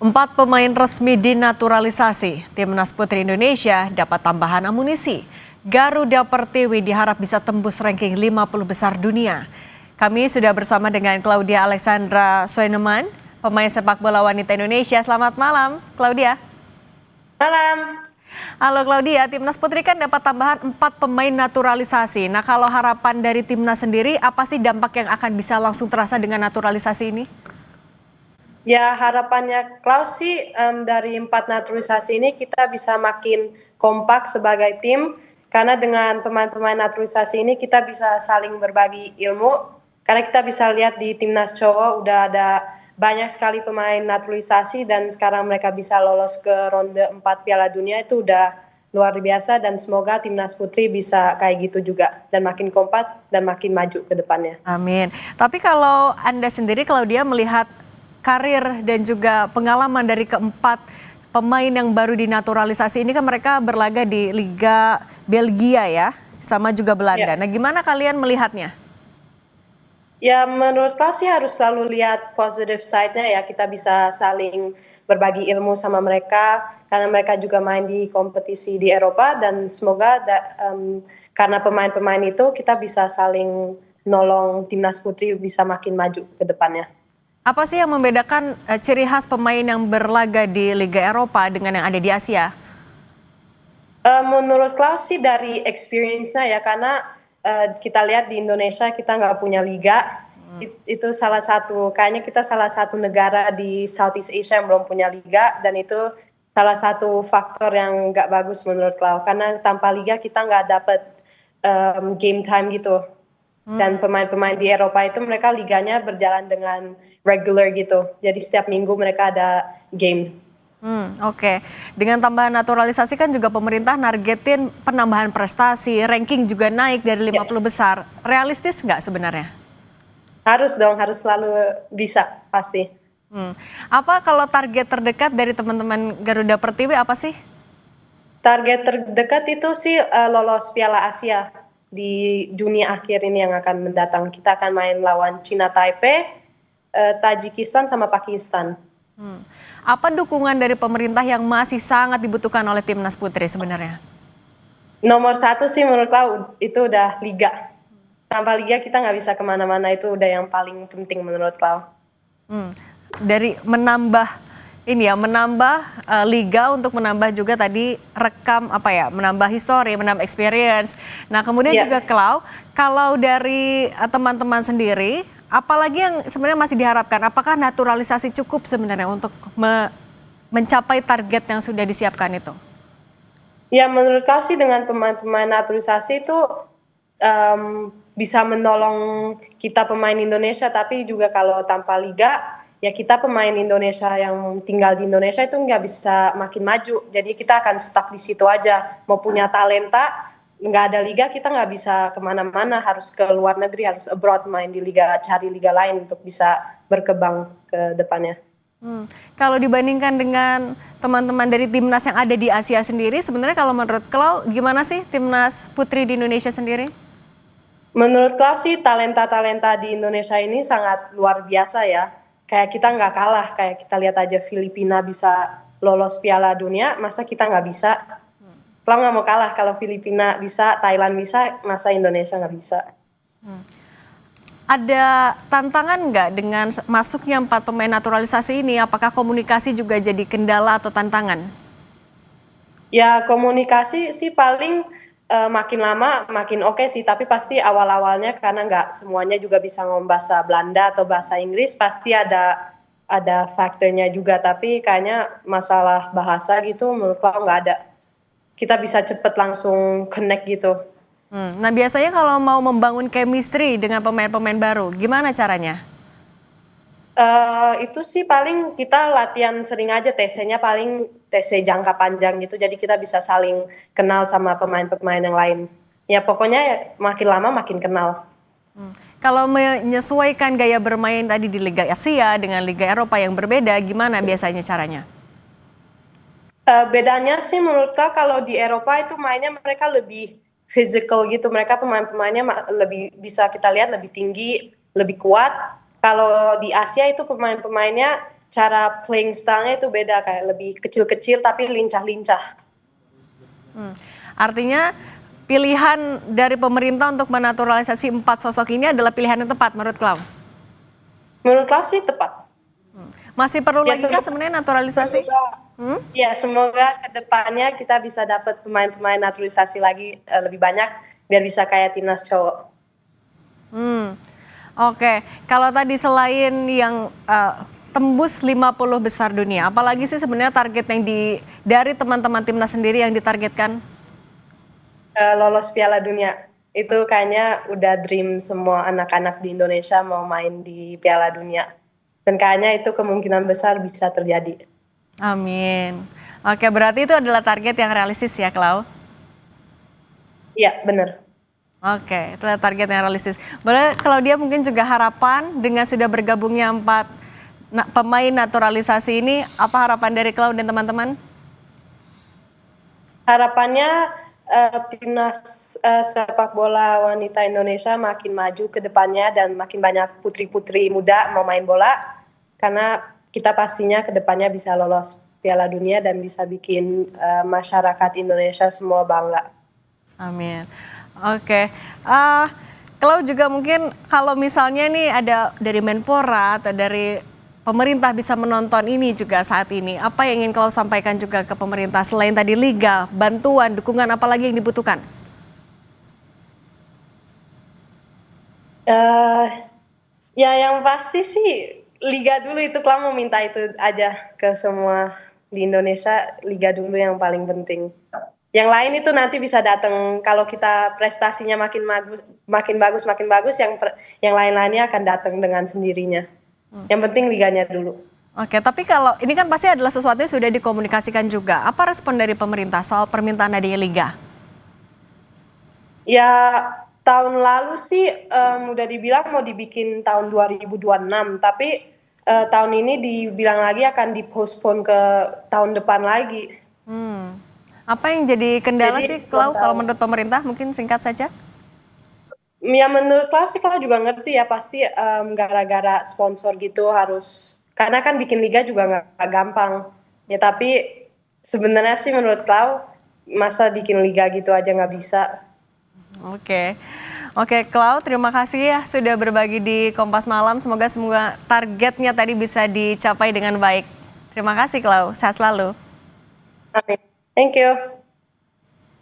Empat pemain resmi dinaturalisasi, Timnas Putri Indonesia dapat tambahan amunisi. Garuda Pertiwi diharap bisa tembus ranking 50 besar dunia. Kami sudah bersama dengan Claudia Alexandra Soineman, pemain sepak bola wanita Indonesia. Selamat malam, Claudia. Malam. Halo Claudia, Timnas Putri kan dapat tambahan 4 pemain naturalisasi. Nah, kalau harapan dari Timnas sendiri, apa sih dampak yang akan bisa langsung terasa dengan naturalisasi ini? Ya harapannya Klaus sih dari 4 naturalisasi ini kita bisa makin kompak sebagai tim karena dengan pemain-pemain naturalisasi ini kita bisa saling berbagi ilmu karena kita bisa lihat di timnas cowok udah ada banyak sekali pemain naturalisasi dan sekarang mereka bisa lolos ke ronde 4 Piala Dunia itu udah luar biasa dan semoga timnas putri bisa kayak gitu juga dan makin kompak dan makin maju ke depannya. Amin. Tapi kalau Anda sendiri, Claudia, melihat karir dan juga pengalaman dari keempat pemain yang baru dinaturalisasi ini, kan mereka berlaga di Liga Belgia ya, sama juga Belanda. Ya. Nah, gimana kalian melihatnya? Ya menurut kau sih harus selalu lihat positive side-nya ya, kita bisa saling berbagi ilmu sama mereka karena mereka juga main di kompetisi di Eropa dan semoga karena pemain-pemain itu kita bisa saling nolong timnas putri bisa makin maju ke depannya. Apa sih yang membedakan ciri khas pemain yang berlaga di Liga Eropa dengan yang ada di Asia? Menurut Klaus sih dari experience-nya ya karena kita lihat di Indonesia kita nggak punya liga. Itu salah satu kayaknya kita salah satu negara di Southeast Asia yang belum punya liga dan itu salah satu faktor yang nggak bagus menurut Klaus karena tanpa liga kita nggak dapet game time gitu. Dan pemain-pemain di Eropa itu mereka liganya berjalan dengan regular gitu. Jadi setiap minggu mereka ada game. Oke. Dengan tambahan naturalisasi kan juga pemerintah nargetin penambahan prestasi, ranking juga naik dari 50 besar. Realistis nggak sebenarnya? Harus dong, harus selalu bisa pasti. Apa kalau target terdekat dari teman-teman Garuda Pertiwi apa sih? Target terdekat itu sih lolos Piala Asia di Juni akhir ini yang akan mendatang. Kita akan main lawan Cina Taipei, Tajikistan sama Pakistan. Apa dukungan dari pemerintah yang masih sangat dibutuhkan oleh Timnas Putri sebenarnya? Nomor satu sih menurut aku itu udah liga. Tanpa liga kita nggak bisa kemana-mana, itu udah yang paling penting menurut kau. Dari menambah liga untuk menambah juga tadi rekam menambah histori, menambah experience. Nah, kemudian juga kalau dari teman-teman sendiri, apalagi yang sebenarnya masih diharapkan, apakah naturalisasi cukup sebenarnya untuk mencapai target yang sudah disiapkan itu? Ya menurut kau sih dengan pemain-pemain naturalisasi itu bisa menolong kita pemain Indonesia, tapi juga kalau tanpa liga ya kita pemain Indonesia yang tinggal di Indonesia itu nggak bisa makin maju. Jadi kita akan stuck di situ aja. Mau punya talenta, nggak ada liga kita nggak bisa kemana-mana. Harus ke luar negeri, harus abroad main di liga, cari liga lain untuk bisa berkembang ke depannya. Kalau dibandingkan dengan teman-teman dari timnas yang ada di Asia sendiri, sebenarnya kalau menurut Klau gimana sih timnas putri di Indonesia sendiri? Menurut Klau sih talenta-talenta di Indonesia ini sangat luar biasa ya. Kayak kita nggak kalah, kayak kita lihat aja Filipina bisa lolos Piala Dunia, masa kita nggak bisa? Klau nggak mau kalah kalau Filipina bisa, Thailand bisa, masa Indonesia nggak bisa? Ada tantangan nggak dengan masuknya 4 pemain naturalisasi ini? Apakah komunikasi juga jadi kendala atau tantangan? Ya komunikasi sih paling makin lama makin oke sih, tapi pasti awal-awalnya karena nggak semuanya juga bisa ngomong bahasa Belanda atau bahasa Inggris, pasti ada faktornya juga, tapi kayaknya masalah bahasa gitu menurut aku nggak ada. Kita bisa cepet langsung connect gitu. Nah, biasanya kalau mau membangun chemistry dengan pemain-pemain baru, gimana caranya? Itu sih paling kita latihan sering aja, TC-nya paling TC jangka panjang gitu, jadi kita bisa saling kenal sama pemain-pemain yang lain. Ya pokoknya makin lama makin kenal. Kalau menyesuaikan gaya bermain tadi di Liga Asia dengan Liga Eropa yang berbeda, gimana biasanya caranya? Bedanya sih menurut kak kalau di Eropa itu mainnya mereka lebih physical gitu, mereka pemain-pemainnya lebih bisa kita lihat lebih tinggi, lebih kuat. Kalau di Asia itu pemain-pemainnya cara playing style-nya itu beda, kayak lebih kecil-kecil tapi lincah-lincah. Artinya pilihan dari pemerintah untuk menaturalisasi 4 sosok ini adalah pilihan yang tepat menurut Klau? Menurut Klaus sih tepat. Masih perlu Ya, lagi kah sebenarnya naturalisasi? Ya, semoga kedepannya kita bisa dapat pemain-pemain naturalisasi lagi lebih banyak biar bisa kayak timnas cowok. Oke, kalau tadi selain yang tembus 50 besar dunia, apalagi sih sebenarnya target yang dari teman-teman timnas sendiri yang ditargetkan? Lolos Piala Dunia itu kayaknya udah dream semua anak-anak di Indonesia mau main di Piala Dunia, dan kayaknya itu kemungkinan besar bisa terjadi. Amin. Oke, berarti itu adalah target yang realistis ya, Klau? Iya, benar. Oke, itu adalah target yang realistis. Boleh kalau dia mungkin juga harapan dengan sudah bergabungnya 4 pemain naturalisasi ini, apa harapan dari Klau dan teman-teman? Harapannya timnas sepak bola wanita Indonesia makin maju ke depannya dan makin banyak putri-putri muda mau main bola, karena kita pastinya ke depannya bisa lolos Piala Dunia dan bisa bikin masyarakat Indonesia semua bangga. Amin. Oke, kalau juga mungkin kalau misalnya nih ada dari Menpora atau dari pemerintah bisa menonton ini juga saat ini, apa yang ingin kalau sampaikan juga ke pemerintah selain tadi liga, bantuan, dukungan, apa lagi yang dibutuhkan? Ya yang pasti sih liga dulu, itu kalau mau minta itu aja ke semua di Indonesia, liga dulu yang paling penting. Yang lain itu nanti bisa datang kalau kita prestasinya makin bagus, yang lain-lainnya akan datang dengan sendirinya. Yang penting liganya dulu. Oke, tapi kalau ini kan pasti adalah sesuatu yang sudah dikomunikasikan juga. Apa respon dari pemerintah soal permintaan adanya liga? Ya tahun lalu sih udah dibilang mau dibikin tahun 2026, tapi tahun ini dibilang lagi akan dipospon ke tahun depan lagi. Apa yang jadi kendala Jadi, sih, Klau, kalau tahu. menurut pemerintah? Mungkin singkat saja. Ya menurut Klaus sih kalau juga ngerti ya, pasti gara-gara sponsor gitu harus, karena kan bikin liga juga nggak gampang ya, tapi sebenarnya sih menurut Klaus masa bikin liga gitu aja nggak bisa. Oke. Oke, Klau, terima kasih ya sudah berbagi di Kompas Malam. Semoga semua targetnya tadi bisa dicapai dengan baik. Terima kasih, Klau. Sehat selalu. Amin. Thank you.